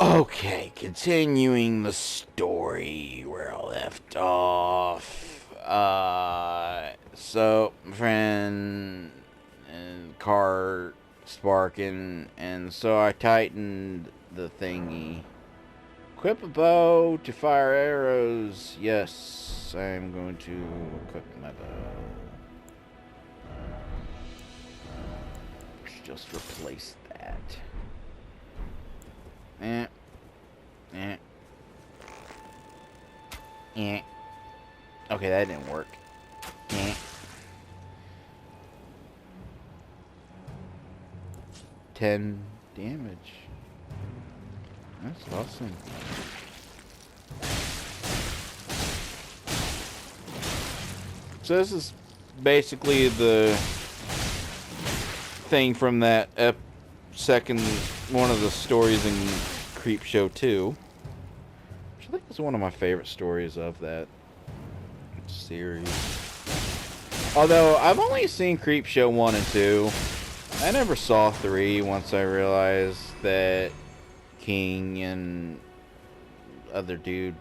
Okay, continuing the story where I left off. So my friend and car sparking, and so I tightened the thingy. Equip a bow to fire arrows. Yes, I'm going to equip my bow. Let's just replace that. Eh. Eh. Eh. Okay, that didn't work. Eh. 10 damage. That's awesome. So this is basically the thing from that second one of the stories in Creepshow 2. Which I think was one of my favorite stories of that series. Although, I've only seen Creepshow 1 and 2. I never saw 3 once I realized that King and other dude...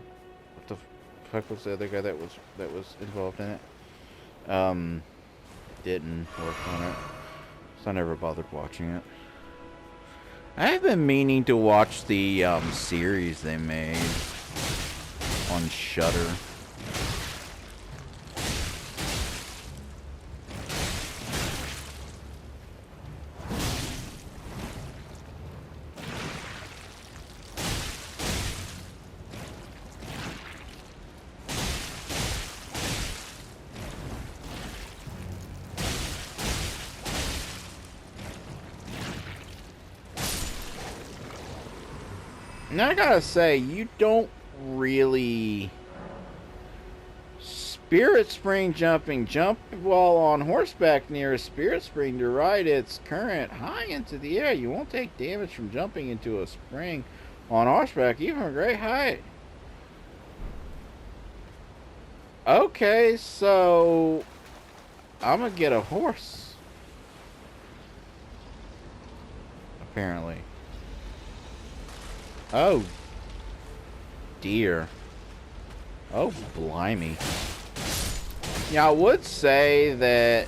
What the fuck was the other guy that was involved in it? Didn't work on it. So I never bothered watching it. I have been meaning to watch the series they made on Shudder. And I gotta say, you don't really... Spirit Spring jumping. Jump while on horseback near a Spirit Spring to ride its current high into the air. You won't take damage from jumping into a spring on horseback, even a great height. Okay, so... I'm gonna get a horse. Apparently. Oh, dear. Oh, blimey. Yeah, I would say that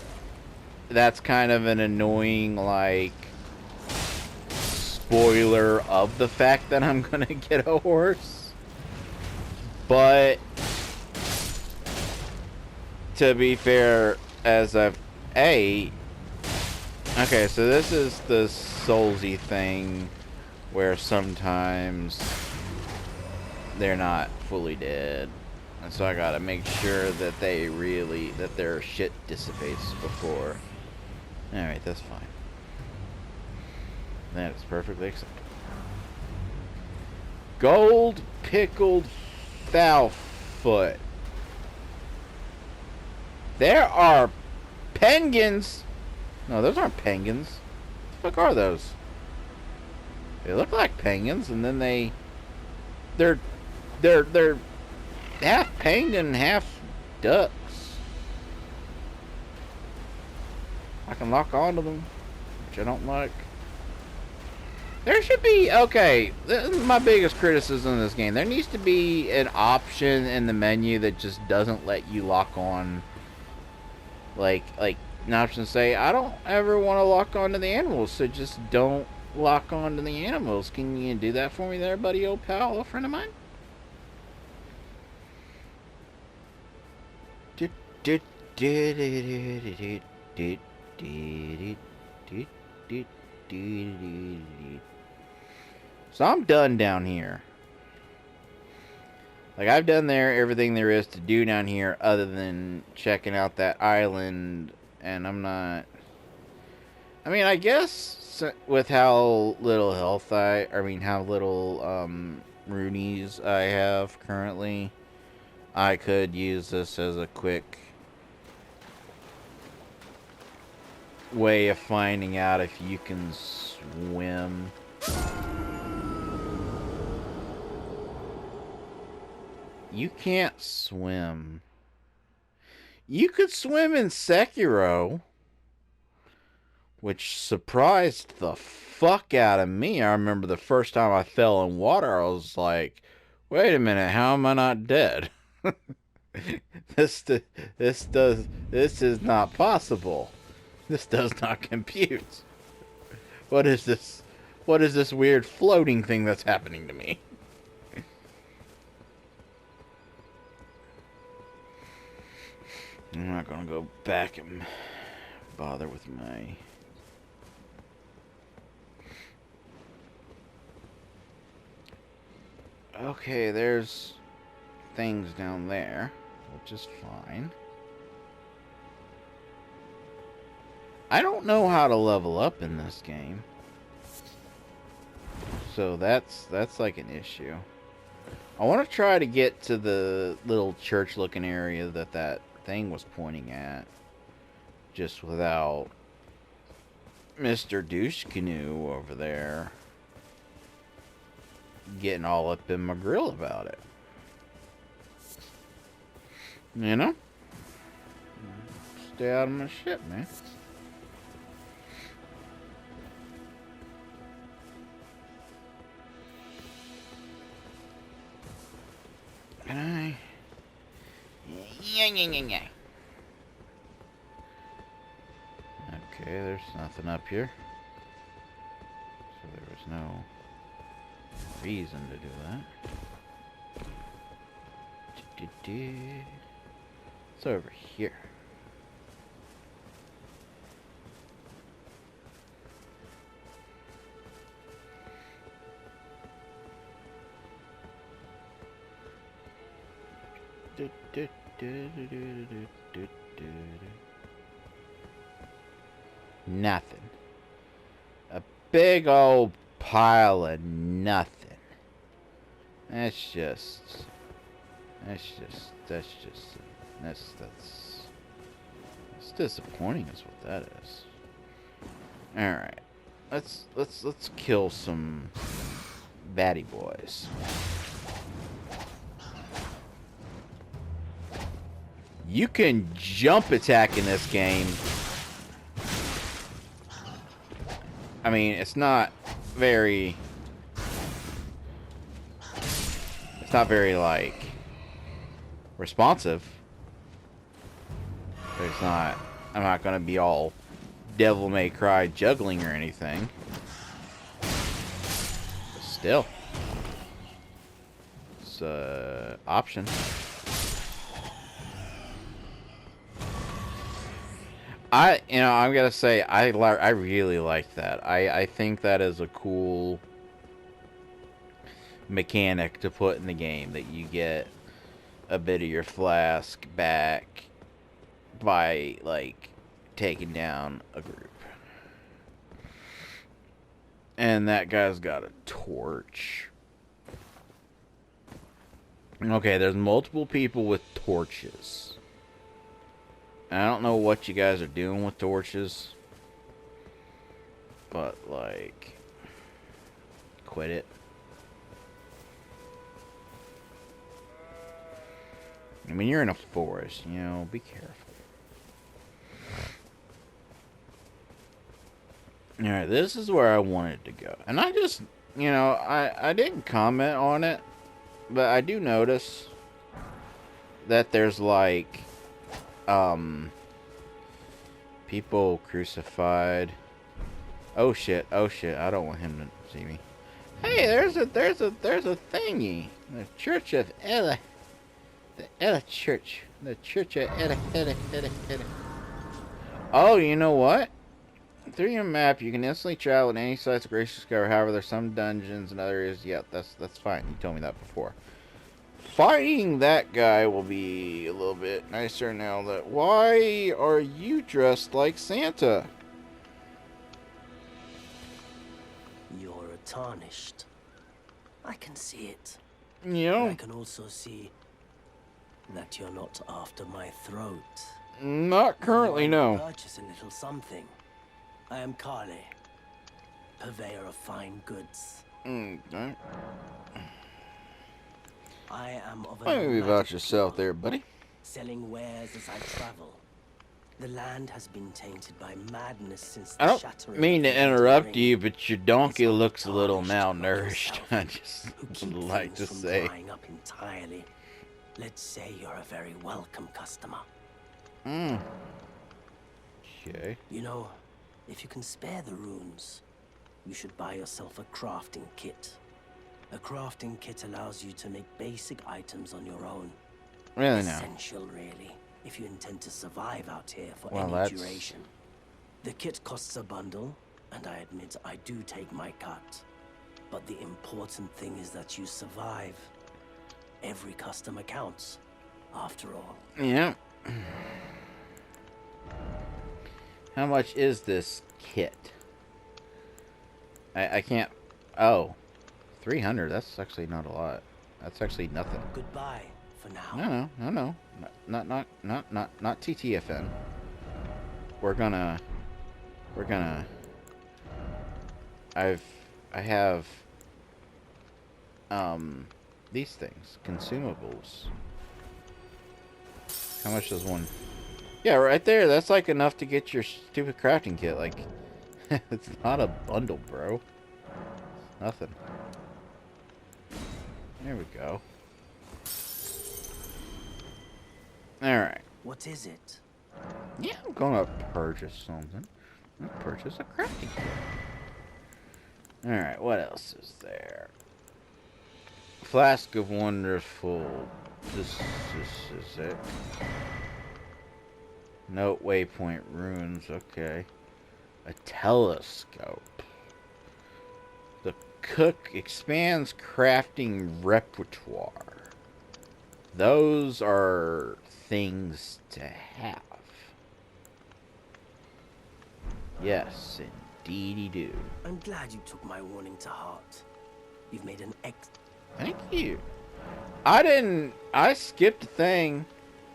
that's kind of an annoying, like, spoiler of the fact that I'm gonna get a horse. But, to be fair, as I've... okay, so this is the Soulsy thing where sometimes they're not fully dead. And so I gotta make sure that that their shit dissipates before. Alright, that's fine. That is perfectly acceptable. Gold pickled foot. There are penguins. No, those aren't penguins. What the fuck are those? They look like penguins, and then they're half penguin, half ducks. I can lock onto them, which I don't like. There should be, okay, this is my biggest criticism of this game. There needs to be an option in the menu that just doesn't let you lock on, like an option to say, I don't ever want to lock onto the animals, so just don't lock onto the animals. Can you do that for me there, buddy, old pal, old friend of mine? So I'm done down here. Like, I've done everything there is to do down here other than checking out that island, and I'm not... I mean, I guess with how little health how little runees I have currently, I could use this as a quick way of finding out if you can swim. You can't swim. You could swim in Sekiro. which surprised the fuck out of me. I remember the first time I fell in water, I was like, wait a minute, how am I not dead? this is not possible. This does not compute. What is this? What is this weird floating thing that's happening to me? I'm not gonna go back and bother with my... Okay, there's things down there, which is fine. I don't know how to level up in this game. So that's like an issue. I want to try to get to the little church looking area that thing was pointing at. Just without Mr. Douche Canoe over there getting all up in my grill about it. You know? Stay out of my shit, man. Can I? Yeah. Okay, there's nothing up here. So there was no reason to do that. It's over here. Nothing. A big old pile of nothing. That's disappointing is what that is. Alright. Let's kill some baddie boys. You can jump attack in this game. I mean, it's not very, like, responsive. But it's not, I'm not gonna be all Devil May Cry juggling or anything. But still. It's an option. I'm gonna say I really like that. I think that is a cool mechanic to put in the game, that you get a bit of your flask back by, like, taking down a group. And that guy's got a torch. Okay, there's multiple people with torches. I don't know what you guys are doing with torches, but, like, quit it. I mean, you're in a forest, you know, be careful. Alright, this is where I wanted to go. And I just, I didn't comment on it, but I do notice that there's, like, people crucified. Oh shit, I don't want him to see me. Hey, there's a thingy. The Church of Ella. The Ella Church. The Church of Ella. Oh, you know what? Through your map, you can instantly travel to any sites of Gracious Discover. However, there's some dungeons and other areas. Yeah, that's fine. You told me that before. Fighting that guy will be a little bit nicer now that... Why are you dressed like Santa? You're tarnished. I can see it. Yeah. I can also see that you're not after my throat. Not currently, no. Purchase a little something. I am Carly, purveyor of fine goods. Okay. I am of a Maybe about yourself there, buddy. Selling wares as I travel. The land has been tainted by madness since I the don't shattering mean of to the Elden interrupt Ring. you, but your donkey It's looks a little untarnished like malnourished. yourself, I just who would keep like things to from say. drying up entirely. Let's say you're a very welcome customer. Hmm. Okay. You know, if you can spare the runes, you should buy yourself a crafting kit. A crafting kit allows you to make basic items on your own. Really now. Essential, really, if you intend to survive out here for Well, any that's... duration. The kit costs a bundle, and I admit I do take my cut. But the important thing is that you survive. Every customer counts, after all. Yeah. How much is this kit? I can't... Oh. 300. That's actually not a lot. That's actually nothing. Goodbye for now. No. Not TTFN. We're gonna... I have... These things. Consumables. How much does one... Yeah, right there. That's like enough to get your stupid crafting kit. Like, it's not a bundle, bro. Nothing. There we go. Alright. What is it? Yeah, I'm gonna purchase something. I'm gonna purchase a crafting kit. Alright, what else is there? Flask of Wonderful. This is it. Note waypoint runes, okay. A telescope. The cook expands crafting repertoire. Those are things to have. Yes, indeedy do. I'm glad you took my warning to heart. You've made an Thank you. I skipped a thing.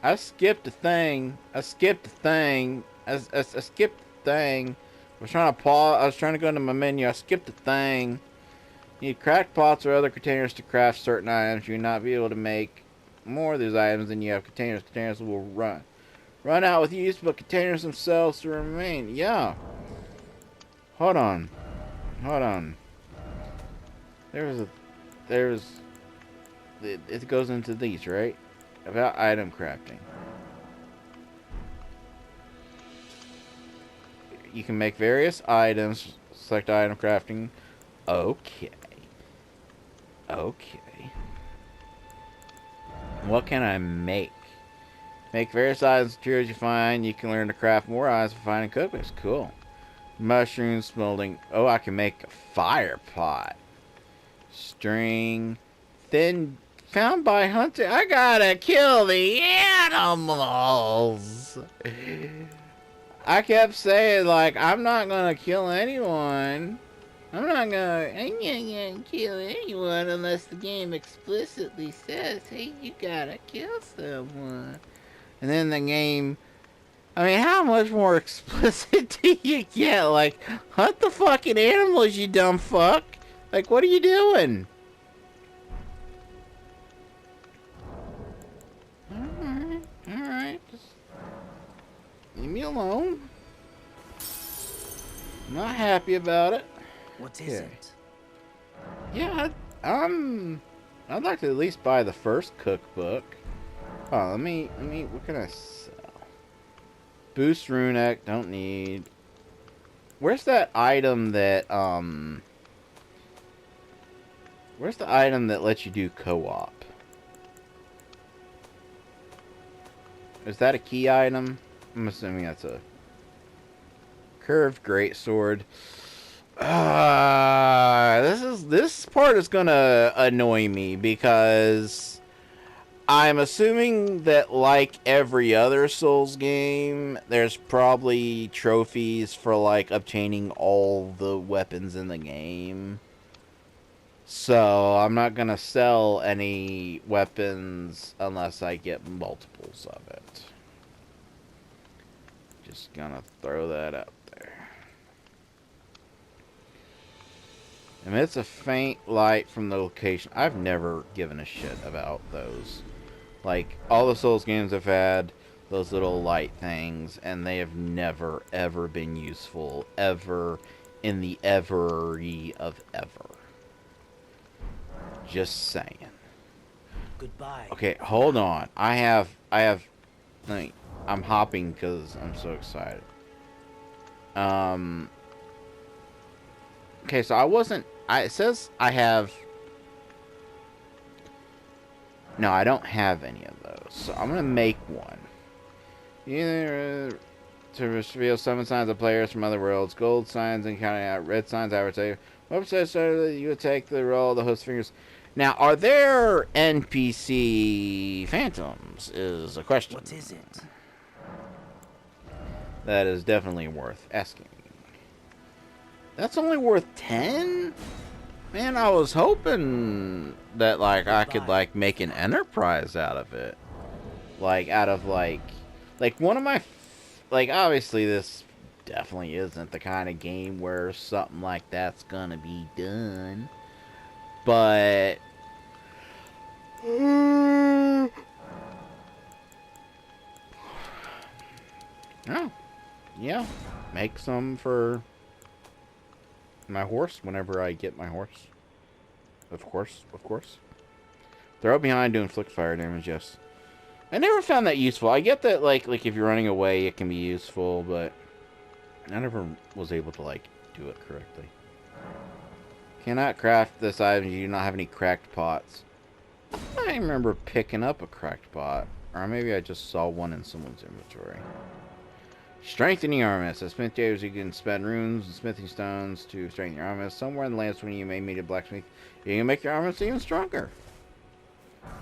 I skipped a thing. I skipped a thing. I skipped a thing. I was trying to pause. I was trying to go into my menu. I skipped a thing. You need cracked pots or other containers to craft certain items. You will not be able to make more of these items than you have containers. Containers will run out with use, but containers themselves will remain. Yeah. Hold on. It goes into these, right? About item crafting. You can make various items. Select item crafting. Okay. What can I make? Make various items, materials you find. You can learn to craft more items for finding cookbooks. Cool. Mushrooms, smoldering. Oh, I can make a fire pot. String. Thin. Found by hunting. I gotta kill the animals. I kept saying, like, I'm not gonna kill anyone. I'm not gonna kill anyone unless the game explicitly says, hey, you gotta kill someone. And then the game... I mean, how much more explicit do you get? Like, hunt the fucking animals, you dumb fuck. Like, what are you doing? Alright. Just leave me alone. I'm not happy about it. What is it? Yeah, I'd like to at least buy the first cookbook. Oh, let me, what can I sell? Boost Runeck, don't need. Where's that item that, where's the item that lets you do co-op? Is that a key item? I'm assuming that's a curved greatsword. This part is gonna annoy me because I'm assuming that, like every other Souls game, there's probably trophies for, like, obtaining all the weapons in the game. So I'm not gonna sell any weapons unless I get multiples of it. Just gonna throw that out there. Emits a faint light from the location. I've never given a shit about those. Like, all the Souls games I've had, Those little light things, and they have never, ever been useful. Ever in the every of ever. Just saying. Goodbye. Okay, hold on. I have, like, I'm hopping because I'm so excited. Okay, so it says I have, no, I don't have any of those. So I'm going to make one. Either to reveal 7 signs of players from other worlds, gold signs and counting out, red signs advertise. Website so that you would take the role of the host fingers. Now, are there NPC phantoms? Is a question. What is it? That is definitely worth asking. That's only worth 10? Man, I was hoping that, like, I could, like, make an enterprise out of it. Like, out of, like one of my, like, obviously this definitely isn't the kind of game where something like that's gonna be done. But, oh, yeah, make some for my horse whenever I get my horse. Of course. Throw it behind to inflict fire damage, yes. I never found that useful. I get that, like if you're running away, it can be useful, but I never was able to, like, do it correctly. Cannot craft this item. You do not have any cracked pots. I remember picking up a cracked pot. Or maybe I just saw one in someone's inventory. Strengthening armaments. As smith tables, you can spend runes and smithing stones to strengthen your armaments. Somewhere in the land when you may meet a blacksmith, you can make your armaments even stronger.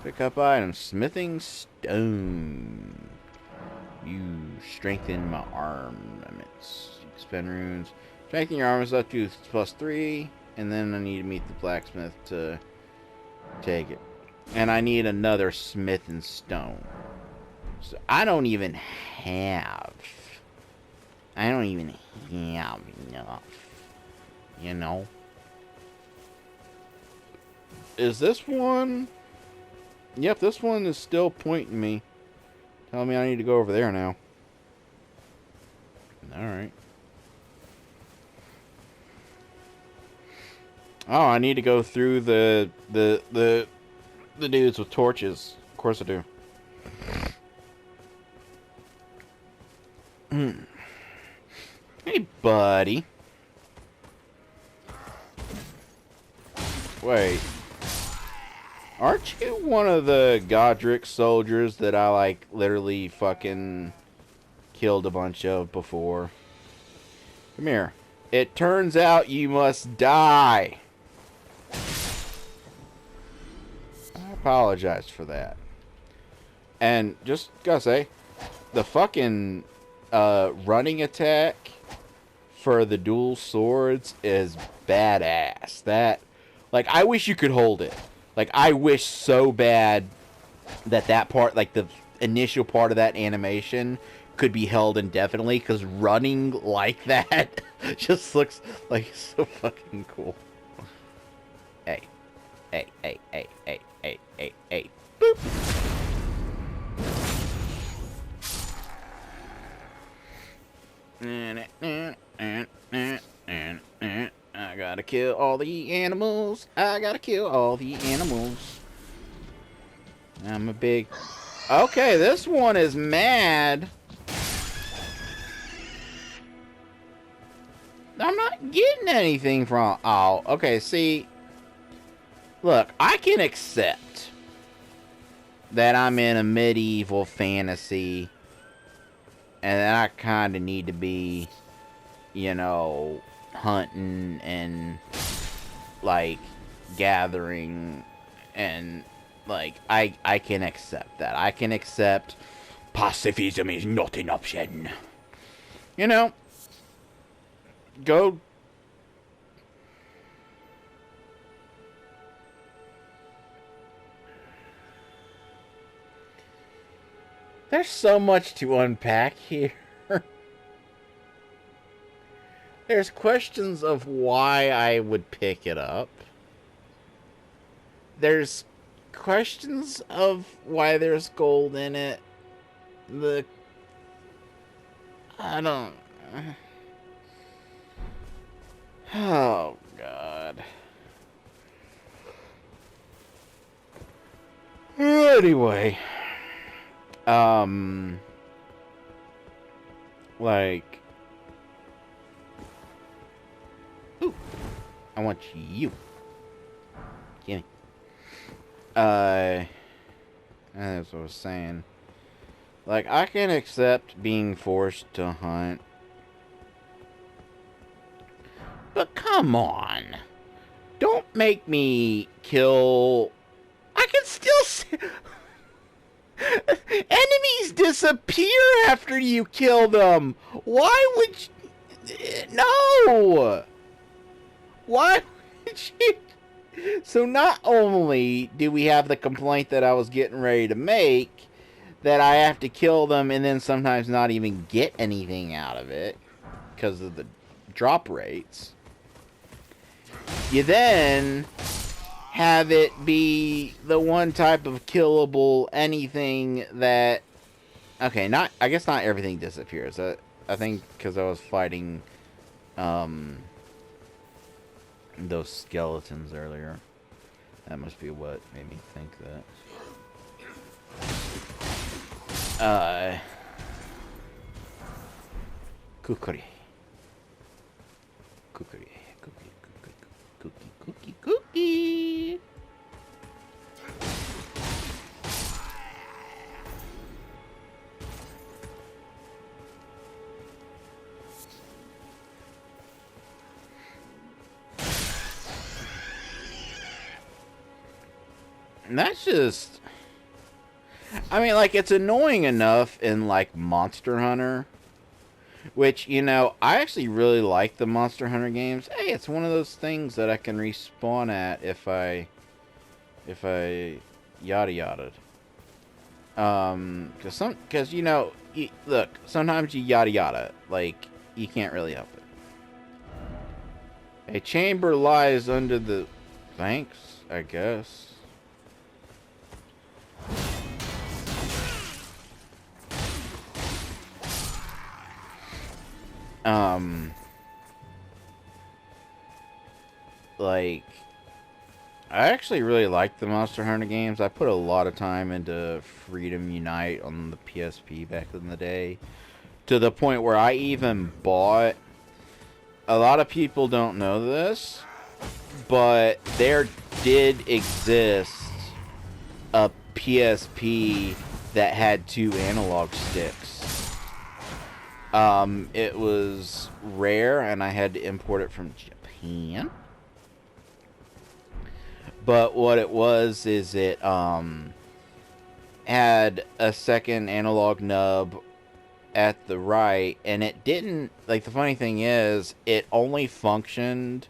Pick up items. Smithing stone. You strengthen my armaments. You can spend runes. Strengthen your armaments up to +3. And then I need to meet the blacksmith to take it. And I need another smith and stone. So I don't even have enough. You know? Is this one? Yep, this one is still pointing me. Telling me I need to go over there now. Alright. Oh, I need to go through the dudes with torches. Of course I do. Hey, buddy. Wait. Aren't you one of the Godric soldiers that I, like, literally fucking killed a bunch of before? Come here. It turns out you must die. I apologize for that. And just gotta say, the fucking running attack for the dual swords is badass. That, like, I wish you could hold it. Like, I wish so bad that part, like, the initial part of that animation could be held indefinitely, because running like that just looks like so fucking cool. Hey. Hey. Boop. I gotta kill all the animals. I'm a big... Okay, this one is mad. I'm not getting anything from... Oh, okay, see... Look, I can accept that I'm in a medieval fantasy and that I kind of need to be, you know, hunting and, like, gathering and, like, I can accept that. I can accept pacifism is not an option. You know, go... There's so much to unpack here. There's questions of why I would pick it up. There's questions of why there's gold in it. The I don't... Oh, God. Anyway. Like... Ooh. I want you. Gimme. That's what I was saying. Like, I can accept being forced to hunt. But come on. Don't make me kill... I can still see... Enemies disappear after you kill them. Why would you... No! Why would you... So not only do we have the complaint that I was getting ready to make, that I have to kill them and then sometimes not even get anything out of it because of the drop rates, you then have it be the one type of killable anything that... Okay, I guess not everything disappears. I think because I was fighting those skeletons earlier. That must be what made me think that. Kukuri. Kukuri. Cookie. And that's just... I mean, like, it's annoying enough in, like, Monster Hunter. Which, you know, I actually really like the Monster Hunter games. Hey, it's one of those things that I can respawn at if I yada yada. Cause you know, look, sometimes you yada yada, like, you can't really help it. A chamber lies under the... Thanks, I guess. Like, I actually really like the Monster Hunter games. I put a lot of time into Freedom Unite on the PSP back in the day, to the point where I even bought... A lot of people don't know this, but there did exist a PSP that had 2 analog sticks. It was rare, and I had to import it from Japan. But what it was is it had a second analog nub at the right, and it didn't... Like, the funny thing is, it only functioned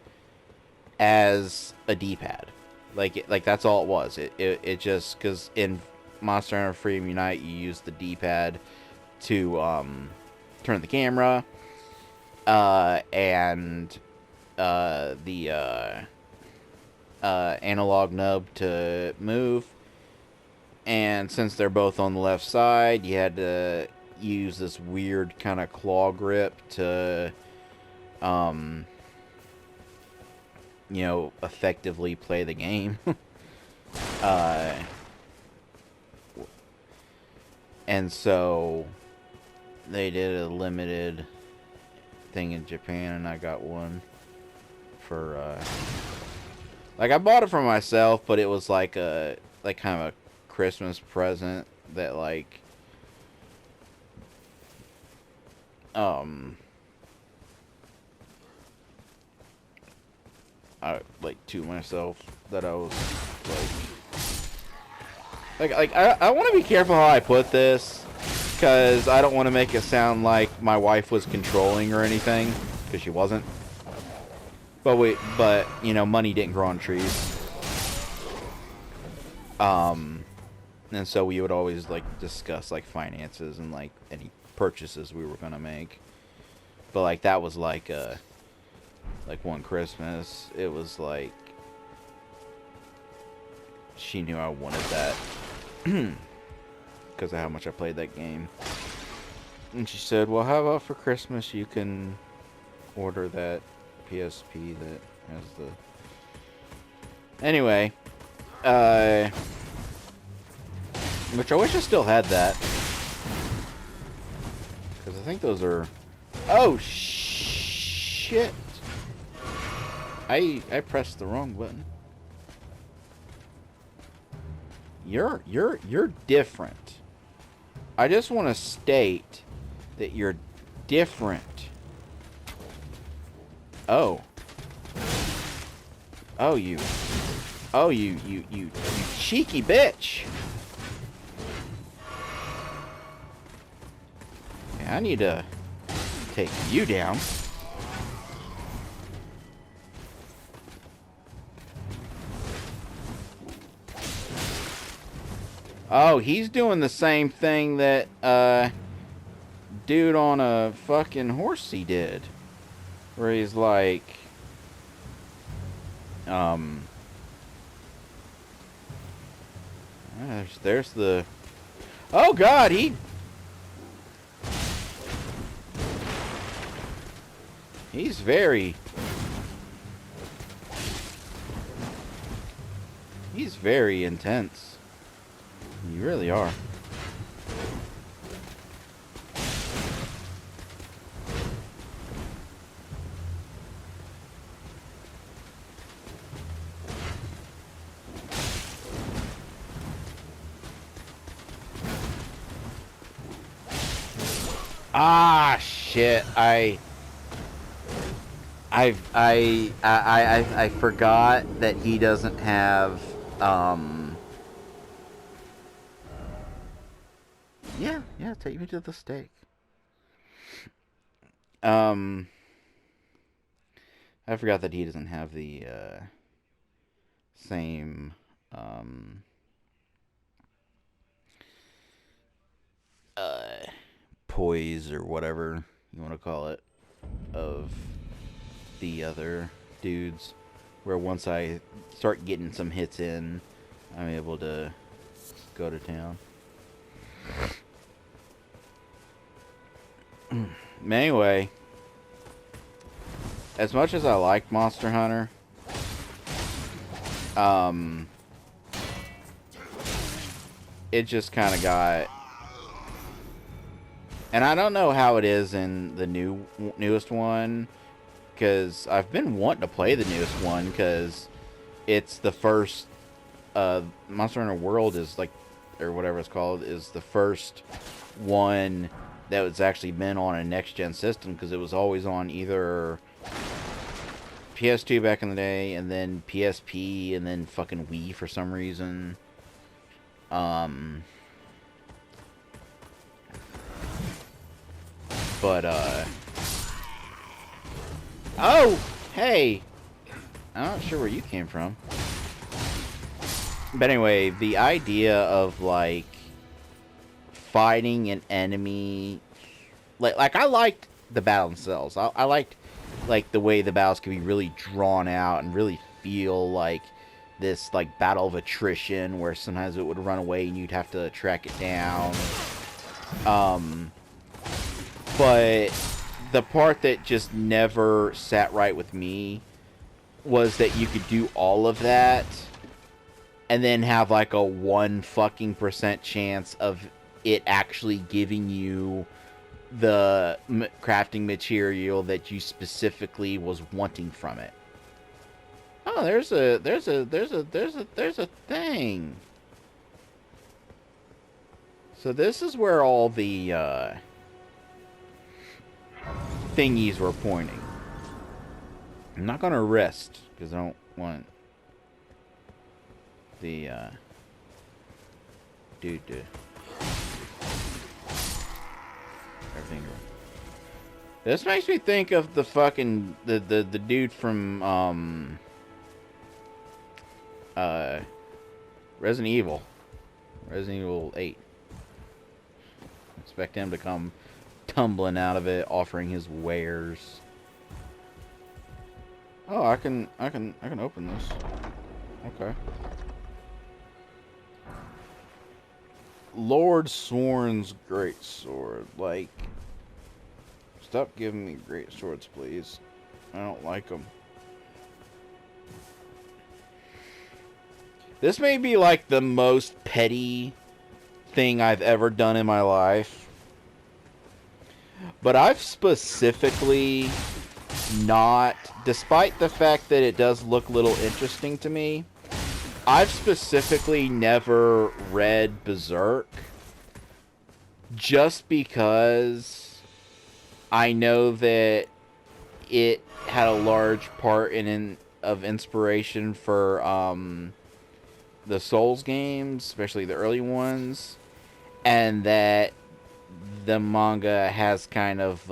as a D-pad. Like, that's all it was. It just... Because in Monster Hunter Freedom Unite, you use the D-pad to turn the camera, and the analog nub to move. And since they're both on the left side, you had to use this weird kind of claw grip to you know, effectively play the game. And so they did a limited thing in Japan, and I got one for like, I bought it for myself, but it was like a kind of a Christmas present that, like, I, like, to myself, that I was like I want to be careful how I put this, because I don't want to make it sound like my wife was controlling or anything, because she wasn't. But you know, money didn't grow on trees. And so we would always, like, discuss, like, finances and, like, any purchases we were gonna make. But, like, that was like one Christmas, it was like, she knew I wanted that because of how much I played that game. And she said, well, how about for Christmas you can order that PSP that has the... Anyway, which I wish I still had that. Because I think those are... Oh, shit. I pressed the wrong button. You're different. I just want to state that you're different. Oh. Oh, you cheeky bitch. Okay, I need to take you down. Oh, he's doing the same thing that, dude on a fucking horsey did. Where he's like, there's the... Oh, God, He's very... He's very intense. You really are. Ah, shit. I forgot that he doesn't have, Yeah, take me to the steak. I forgot that he doesn't have the, same, poise or whatever you want to call it of the other dudes, where once I start getting some hits in, I'm able to go to town. Anyway, as much as I like Monster Hunter, it just kind of got... And I don't know how it is in the newest one, because I've been wanting to play the newest one, because it's the first... Monster Hunter World is like, or whatever it's called, is the first one that was actually been on a next-gen system, because it was always on either PS2 back in the day, and then PSP, and then fucking Wii for some reason. But, oh! Hey! I'm not sure where you came from. But anyway, the idea of, like, fighting an enemy... Like I liked the battle themselves. I liked, like, the way the battles could be really drawn out and really feel like this, like, battle of attrition, where sometimes it would run away and you'd have to track it down. But the part that just never sat right with me was that you could do all of that and then have like a 1% chance of it actually giving you the crafting material that you specifically was wanting from it. Oh, there's a thing. So this is where all the thingies were pointing. I'm not gonna rest because I don't want the dude to everything. This makes me think of the fucking the dude from Resident Evil 8. Expect him to come tumbling out of it, offering his wares. Oh, I can open this. Okay. Lord Sworn's great sword. Like, stop giving me great swords, please. I don't like them. This may be like the most petty thing I've ever done in my life. But I've specifically not, despite the fact that it does look a little interesting to me, I've specifically never read Berserk just because I know that it had a large part of inspiration for the Souls games, especially the early ones, and that the manga has kind of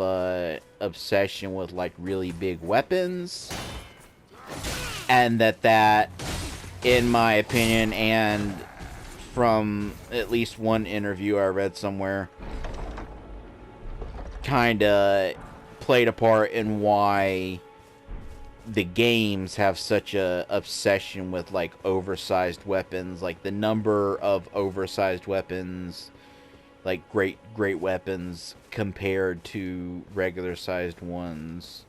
obsession with like really big weapons, and that in my opinion, and from at least one interview I read somewhere, kind of played a part in why the games have such a obsession with like oversized weapons, like the number of oversized weapons, like great weapons compared to regular sized ones.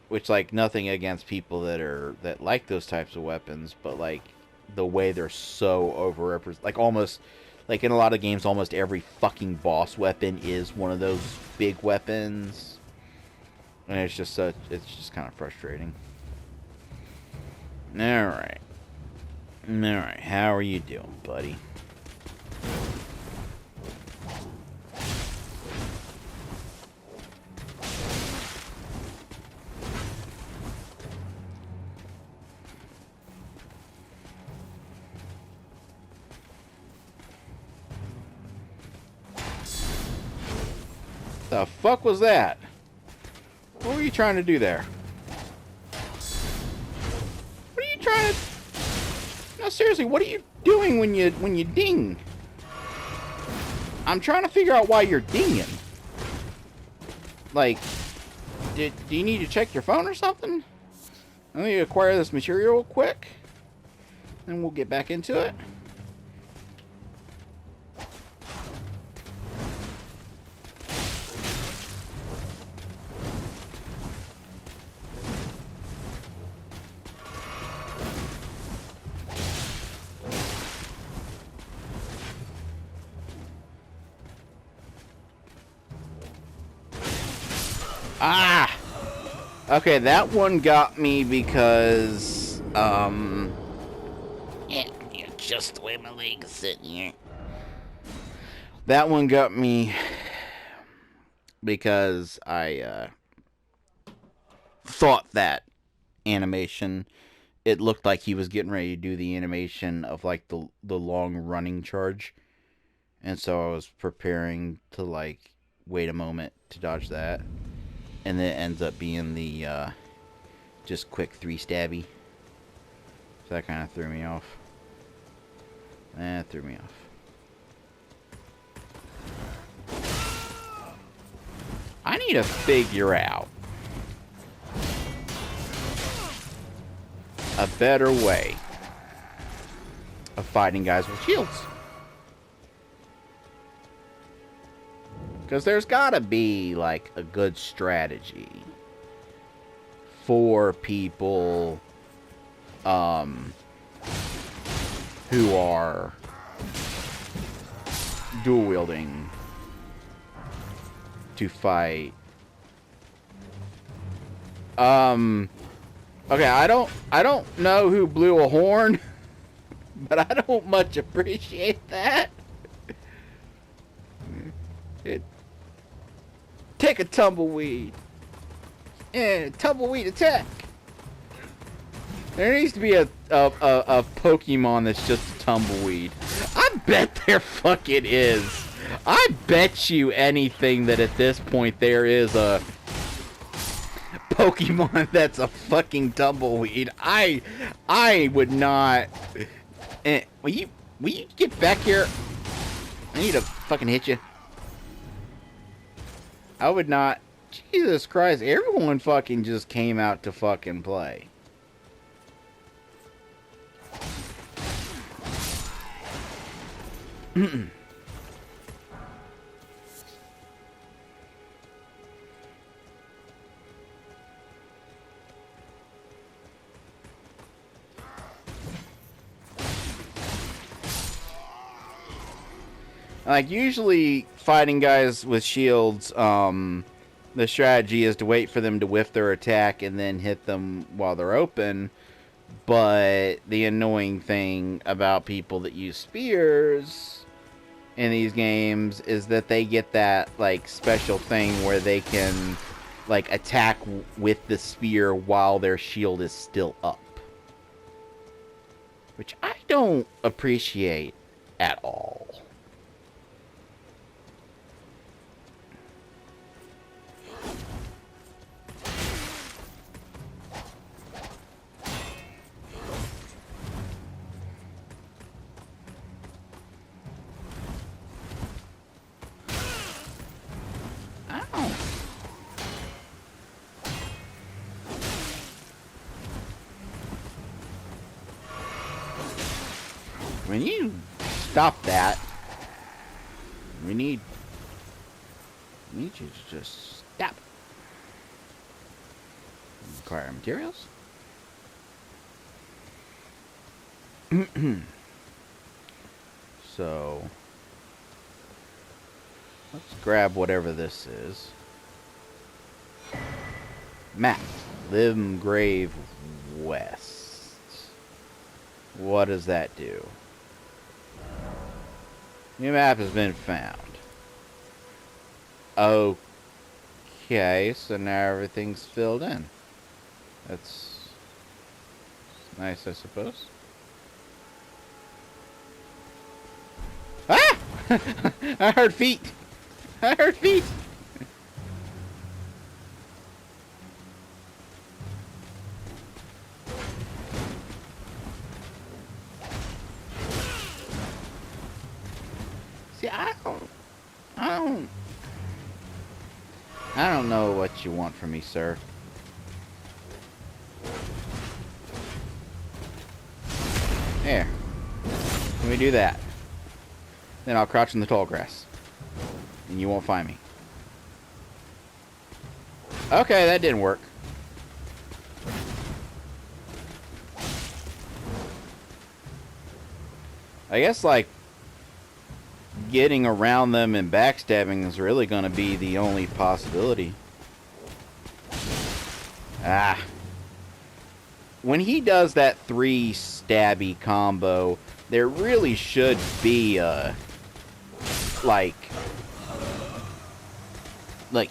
Which, like, nothing against people that like those types of weapons, but like the way they're so overrepresented, like almost like in a lot of games, almost every fucking boss weapon is one of those big weapons, and it's just kind of frustrating. All right, how are you doing, buddy? The fuck was that? What were you trying to do there? What are you trying to... No, seriously, what are you doing when you ding? I'm trying to figure out why you're dinging. Like, do you need to check your phone or something? Let me acquire this material real quick, then we'll get back into it. Ah! Okay, that one got me because, yeah, just the way my leg is sitting here. That one got me because I, thought that animation, it looked like he was getting ready to do the animation of, like, the long running charge. And so I was preparing to, like, wait a moment to dodge that. And then it ends up being the, just quick 3-stabby. So that kind of threw me off. That threw me off. I need to figure out a better way of fighting guys with shields. Because there's gotta be, like, a good strategy for people, who are dual wielding to fight. Okay, I don't know who blew a horn, but I don't much appreciate that. Take a tumbleweed. Yeah, tumbleweed attack. There needs to be a Pokemon that's just a tumbleweed. I bet there fucking is. I bet you anything that at this point there is a Pokemon that's a fucking tumbleweed. I would not. Will you get back here? I need to fucking hit you. I would not. Jesus Christ, everyone fucking just came out to fucking play. Like, usually fighting guys with shields, the strategy is to wait for them to whiff their attack and then hit them while they're open. But the annoying thing about people that use spears in these games is that they get that, like, special thing where they can, like, attack with the spear while their shield is still up. Which I don't appreciate at all. When you stop that, we need you to just stop. Acquire materials. So let's grab whatever this is. Map. Limgrave West. What does that do? New map has been found. Okay, so now everything's filled in. That's nice, I suppose. Ah! I heard feet! I heard feet! See, I don't know what you want from me, sir. There. Let me do that. Then I'll crouch in the tall grass. And you won't find me. Okay, that didn't work. I guess, like, getting around them and backstabbing is really going to be the only possibility. Ah. When he does that 3 stabby combo, there really should be a, like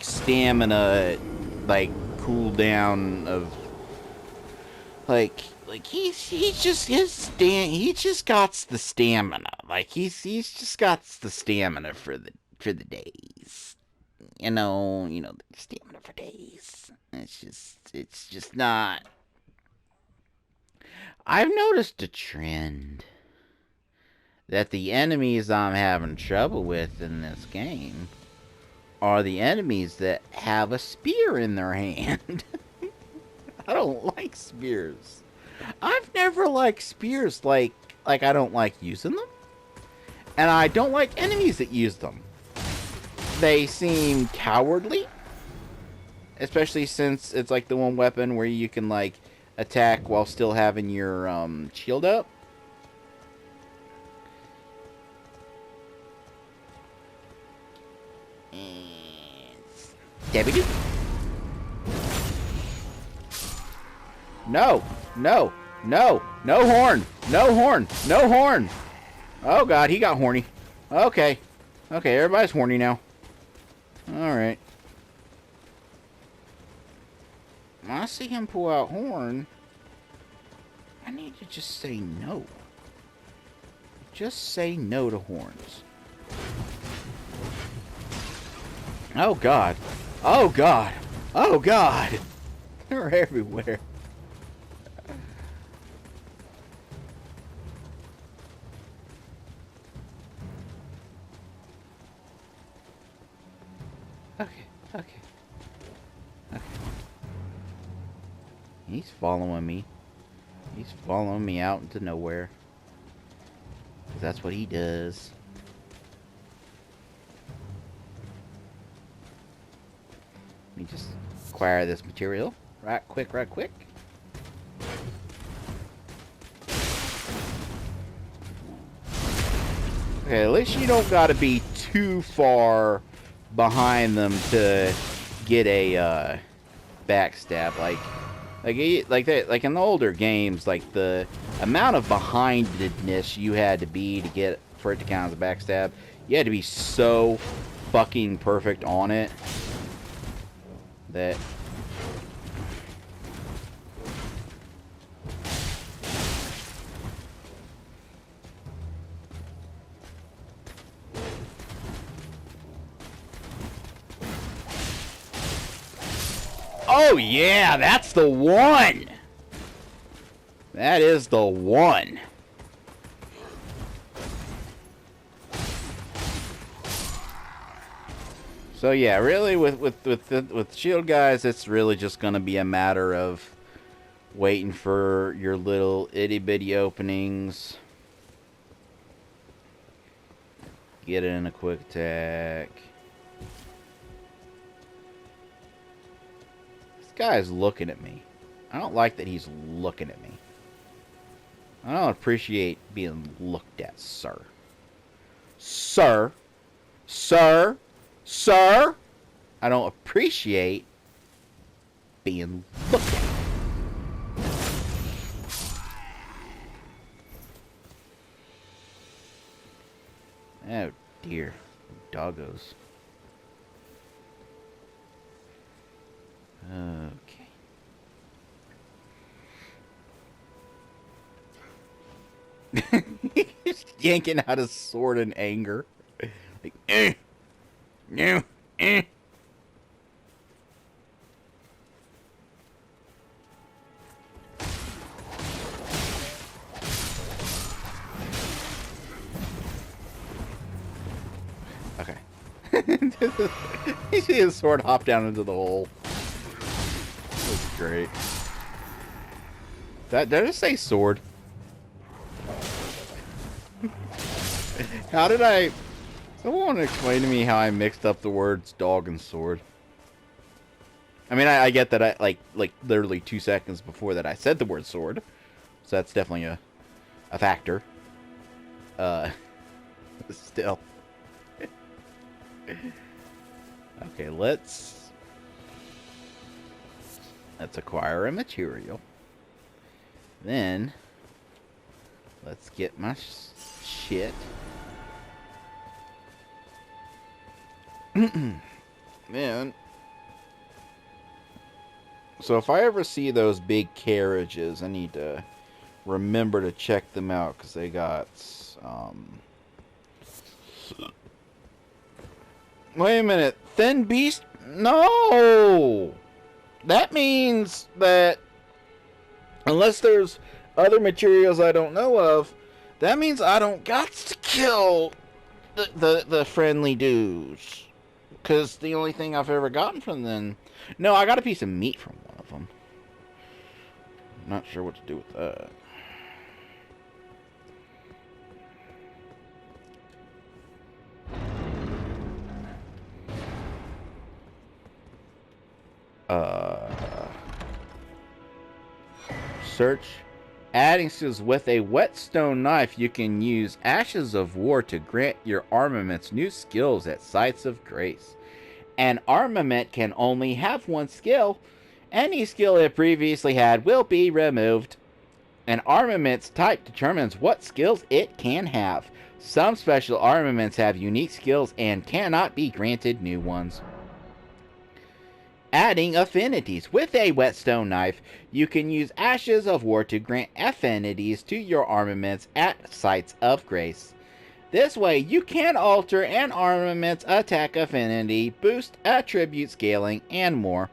stamina, like, cooldown of, like he just got the stamina. Like, he's just got the stamina for the days. You know, the stamina for days. It's just not. I've noticed a trend that the enemies I'm having trouble with in this game are the enemies that have a spear in their hand. I don't like spears. I've never liked spears. Like I don't like using them. And I don't like enemies that use them. They seem cowardly. Especially since it's like the one weapon where you can, like, attack while still having your shield up. Debbie. No, no, no, no horn, no horn, no horn. Oh god, he got horny. Okay, okay, everybody's horny now. All right. When I see him pull out horn, I need to just say no. Just say no to horns. Oh god. Oh god. Oh god. They're everywhere. Okay, okay. Okay. He's following me. He's following me out into nowhere. 'Cause that's what he does. me just acquire this material. Right quick. Okay, at least you don't gotta be too far behind them to get a backstab. Like in the older games, like the amount of behindedness you had to be to get for it to count as a backstab, you had to be so fucking perfect on it that. Oh yeah, that's the one! That is the one. So yeah, really with shield guys, it's really just gonna be a matter of waiting for your little itty bitty openings. Get in a quick attack. This guy's looking at me. I don't like that he's looking at me. I don't appreciate being looked at, sir. Sir. Sir. Sir. I don't appreciate being looked at. Oh, dear. Doggos. Okay. He's yanking out his sword in anger. Like, no, Okay. You see his sword hop down into the hole. That's great. Did I just say sword? How did I... Someone want to explain to me how I mixed up the words dog and sword? I mean, I get that like literally 2 seconds before that I said the word sword. So that's definitely a factor. Still. Okay, let's acquire a material. Then, let's get my shit. Man. So if I ever see those big carriages, I need to remember to check them out, because they got, Wait a minute. Thin beast? No! That means that, unless there's other materials I don't know of, that means I don't got to kill the friendly dudes. Because the only thing I've ever gotten from them... No, I got a piece of meat from one of them. I'm not sure what to do with that. Search. Adding skills. With a whetstone knife, you can use Ashes of War to grant your armaments new skills at sites of grace. An armament can only have one skill. Any skill it previously had will be removed. An armament's type determines what skills it can have. Some special armaments have unique skills and cannot be granted new ones. Adding affinities. With a whetstone knife, you can use Ashes of War to grant affinities to your armaments at sites of grace. This way, you can alter an armament's attack affinity, boost attribute scaling, and more.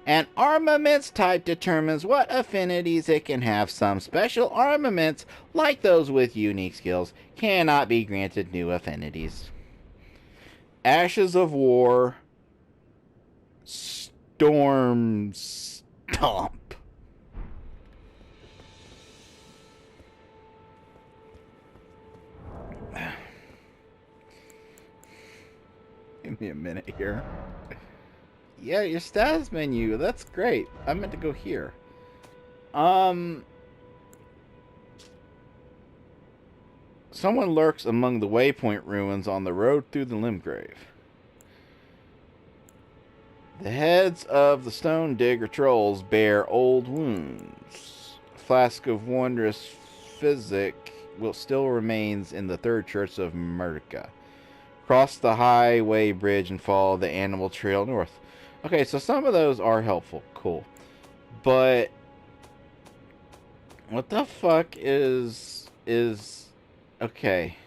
An armament's type determines what affinities it can have. Some special armaments, like those with unique skills, cannot be granted new affinities. Ashes of War... Storm Stomp. Give me a minute here. Yeah, your status menu. That's great. I meant to go here. Someone lurks among the waypoint ruins on the road through the Limgrave. The heads of the stone digger trolls bear old wounds. A flask of wondrous physic still remains in the third church of Murdica. Cross the highway bridge and follow the animal trail north. Okay, so some of those are helpful. Cool. But what the fuck is okay.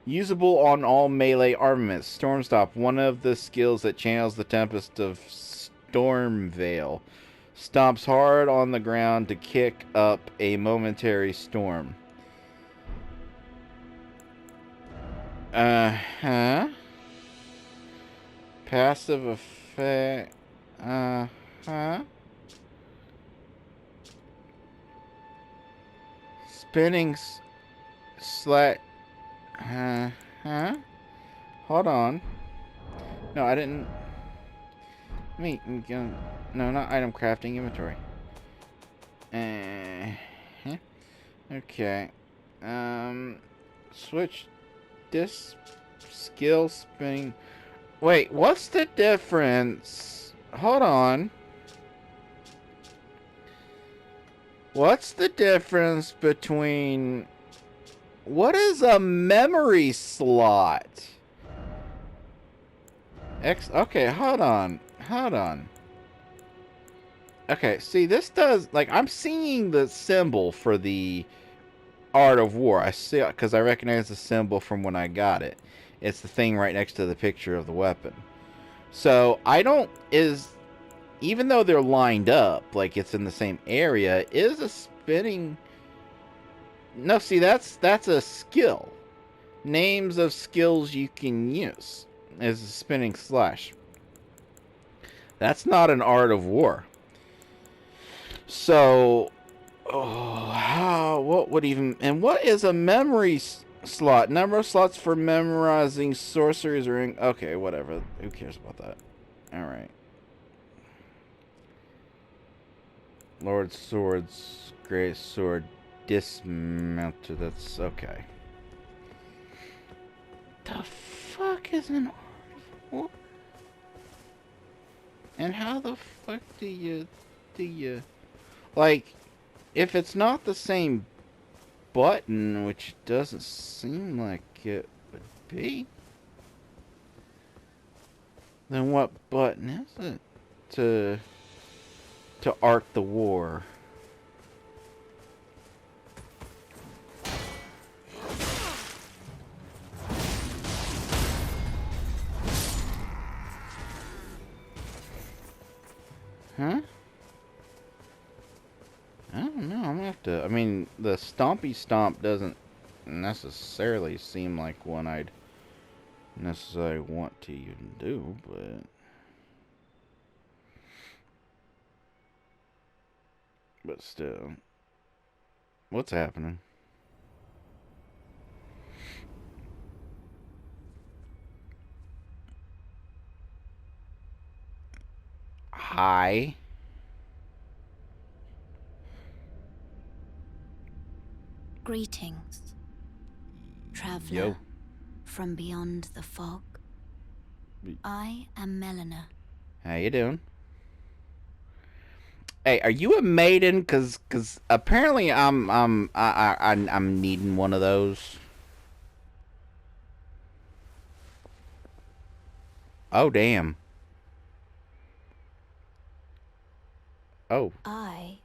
Usable on all melee armaments. Stormstop, one of the skills that channels the Tempest of Stormveil. Stomps hard on the ground to kick up a momentary storm. Uh-huh. Passive effect. Uh-huh. Spinning slat. Huh? Hold on. No, I didn't. No, not item crafting inventory. Okay. Switch this skill spinning. Wait, what's the difference? Hold on. What's the difference between... What is a memory slot? Okay, hold on. Okay, see, this does... Like, I'm seeing the symbol for the Art of War. I see it because I recognize the symbol from when I got it. It's the thing right next to the picture of the weapon. So, I don't... Even though they're lined up, like it's in the same area, is a spinning... No, see, that's a skill. Names of skills you can use is a spinning slash. That's not an Art of War. So, what would even... And what is a memory slot? Number of slots for memorizing sorceries or... Okay, whatever. Who cares about that? Alright. Lord Swords, Great Sword, Dismounted. That's okay. The fuck is an Art of War? And how the fuck do you... Like, if it's not the same button, which doesn't seem like it would be, then what button is it to art the war? Huh? I don't know. I'm gonna have to... I mean, the Stompy Stomp doesn't necessarily seem like one I'd necessarily want to even do, but still. What's happening? Hi. Greetings, traveler Yo. from beyond the fog. I am Melina. How you doing? Hey, are you a maiden? Cause apparently I'm needing one of those. Oh damn. Oh. I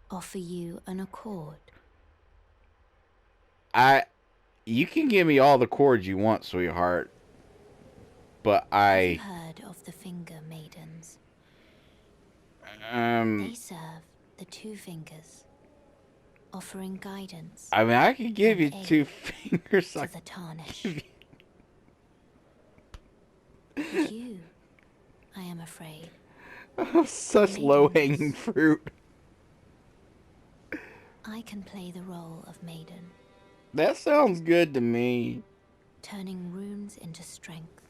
offer you an accord. You can give me all the chords you want, sweetheart. But Have you heard of the Finger Maidens? They serve the two fingers, offering guidance. I mean, I could give you two fingers. To the tarnish. You, I am afraid. Such low-hanging fruit. I can play the role of maiden. That sounds good to me. Turning runes into strength,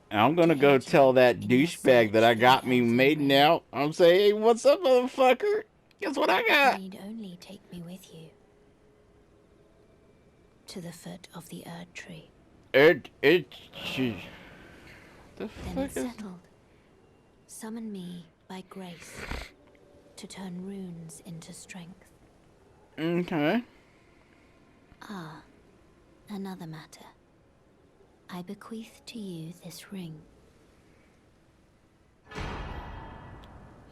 And I'm gonna go tell that douchebag that I got me maiden out. I'm saying, hey, what's up, motherfucker? Guess what I You got? need only take me with you to the foot of the Erd tree. The Then fuck it's is... settled. Summon me by grace to turn runes into strength. Okay. Ah, another matter. I bequeath to you this ring.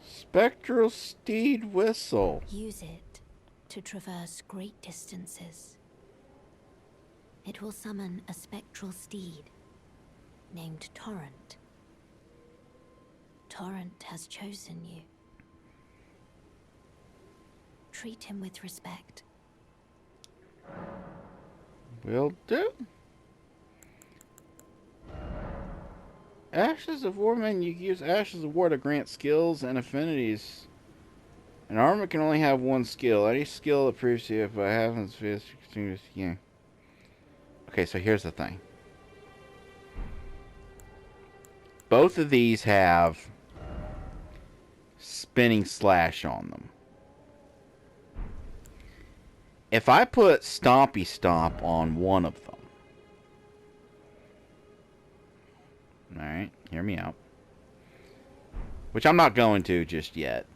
Spectral Steed whistle. Use it to traverse great distances. It will summon a spectral steed named Torrent. Torrent has chosen you. Treat him with respect. Will do. Ashes of War, man, you can use Ashes of War to grant skills and affinities. An armor can only have one skill. Any skill that proves you if I haven't yeah. Okay, so here's the thing. Both of these have spinning slash on them. If I put Stompy Stomp on one of them, alright, hear me out. Which I'm not going to just yet.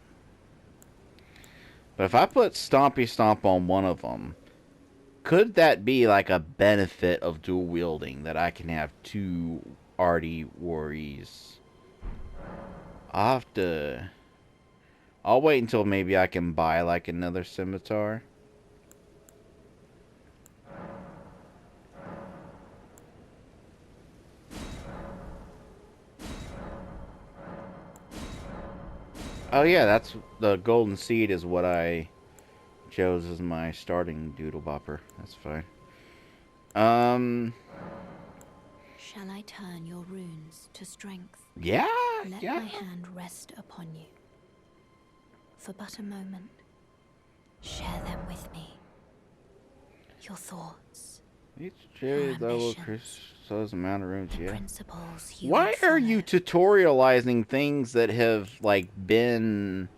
But if I put Stompy Stomp on one of them, could that be like a benefit of dual wielding? That I can have two arty worries? I'll have to... I'll wait until maybe I can buy like another scimitar. Oh yeah, that's the golden seed is what I chose as my starting doodle bopper. That's fine. Shall I turn your runes to strength? Yeah, Let yeah. my hand rest upon you. For but a moment, share them with me. Your thoughts, Each cherry level ambitions, shows amount of runes, the yeah. principles you Why would are you follow. tutorializing things that have like been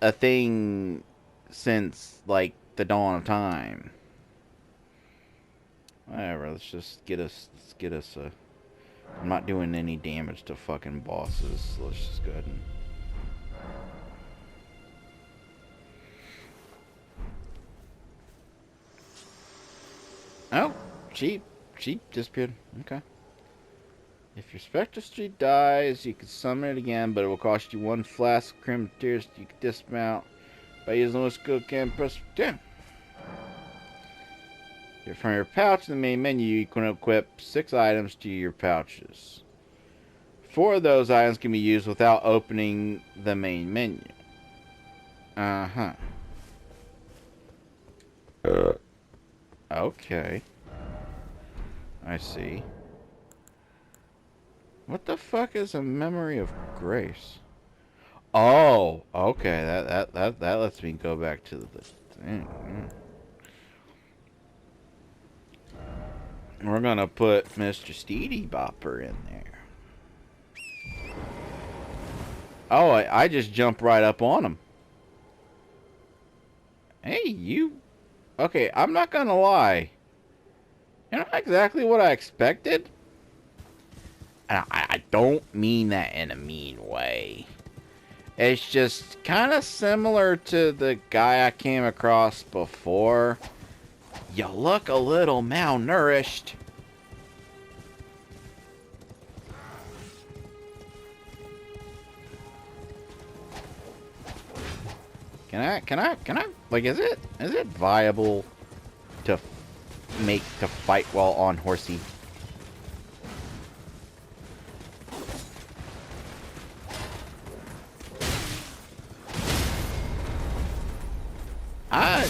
a thing since like the dawn of time? Whatever, let's get us a... I'm not doing any damage to fucking bosses, so let's just go ahead and... Oh, sheep disappeared. Okay. If your Spectral Street dies, you can summon it again, but it will cost you one flask of Crimson Tears. You can dismount by using the skill can press down. From your pouch in the main menu, you can equip 6 items to your pouches. 4 of those items can be used without opening the main menu. Uh-huh. Okay. I see. What the fuck is a memory of grace? Oh, okay. That lets me go back to the thing. We're gonna put Mr. Steedy Bopper in there. Oh, I just jumped right up on him. Hey, you. Okay, I'm not gonna lie. You're not exactly what I expected. And I don't mean that in a mean way. It's just kind of similar to the guy I came across before. You look a little malnourished. Can I, like, is it viable to fight while on horsey? I'm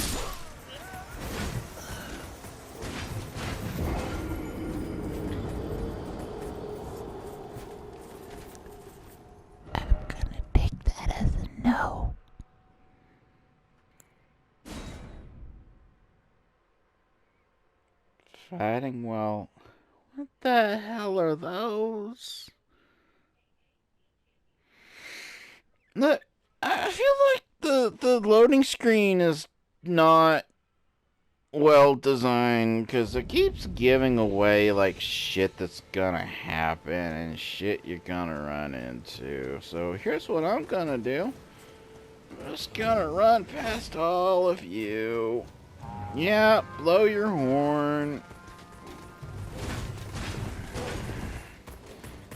gonna take that as a no. Fighting while What the hell are those? Look, I feel like the loading screen is not well designed because it keeps giving away like shit that's gonna happen and shit you're gonna run into. So here's what I'm gonna do. I'm just gonna run past all of you. Yeah, blow your horn.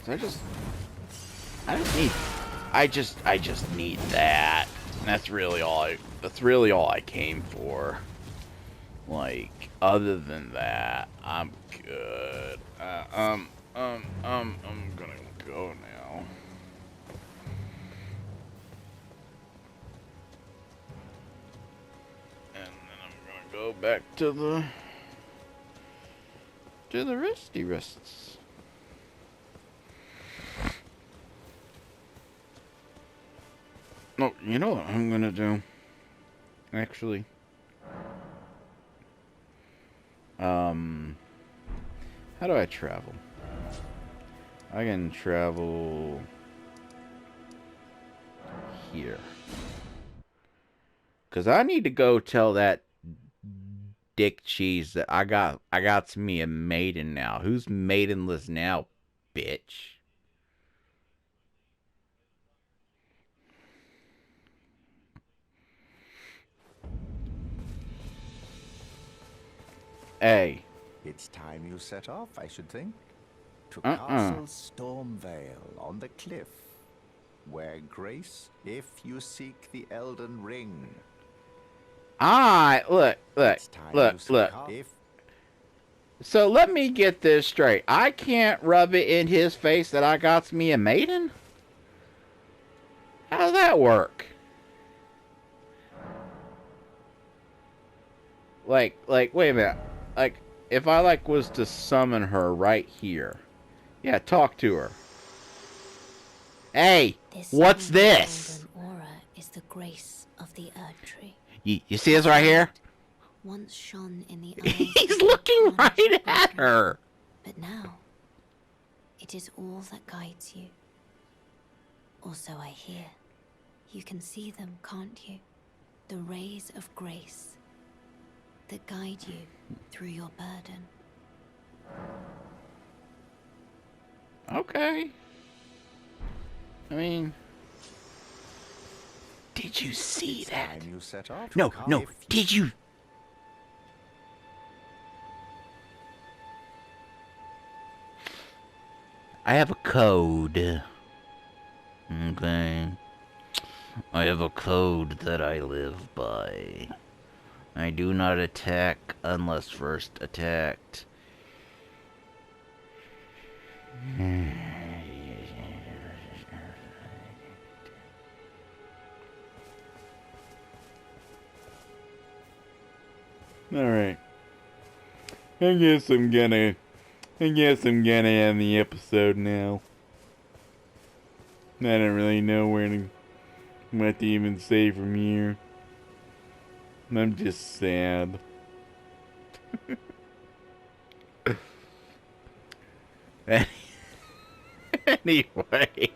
So I just need that. That's really all I came for. Like, other than that, I'm good. I'm gonna go now. And then I'm gonna go back to the resty rests. Oh, you know what I'm gonna do? Actually. How do I travel? I can travel here. 'Cause I need to go tell that dick cheese that I got me a maiden now. Who's maidenless now, bitch? Hey. It's time you set off, I should think. To Castle Stormvale on the cliff, where grace if you seek the Elden Ring. Look. If So let me get this straight. I can't rub it in his face that I got me a maiden? How does that work? Like, wait a minute. Like, if I, was to summon her right here. Yeah, talk to her. Hey, what's this? Golden aura is the grace of the Earth Tree. You see this right here? Once shone in the eyes He's of the looking right tarnished at wisdom, her. but now, it is all that guides you. Also, I hear. You can see them, can't you? The rays of grace that guide you through your burden. Okay. I mean, did you see that? time you set off. No, if did you? I have a code. Okay. I have a code that I live by. I do not attack unless first attacked. Alright. I guess I'm gonna end the episode now. I don't really know what to even say from here. I'm just sad. Anyway,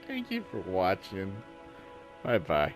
thank you for watching. Bye bye.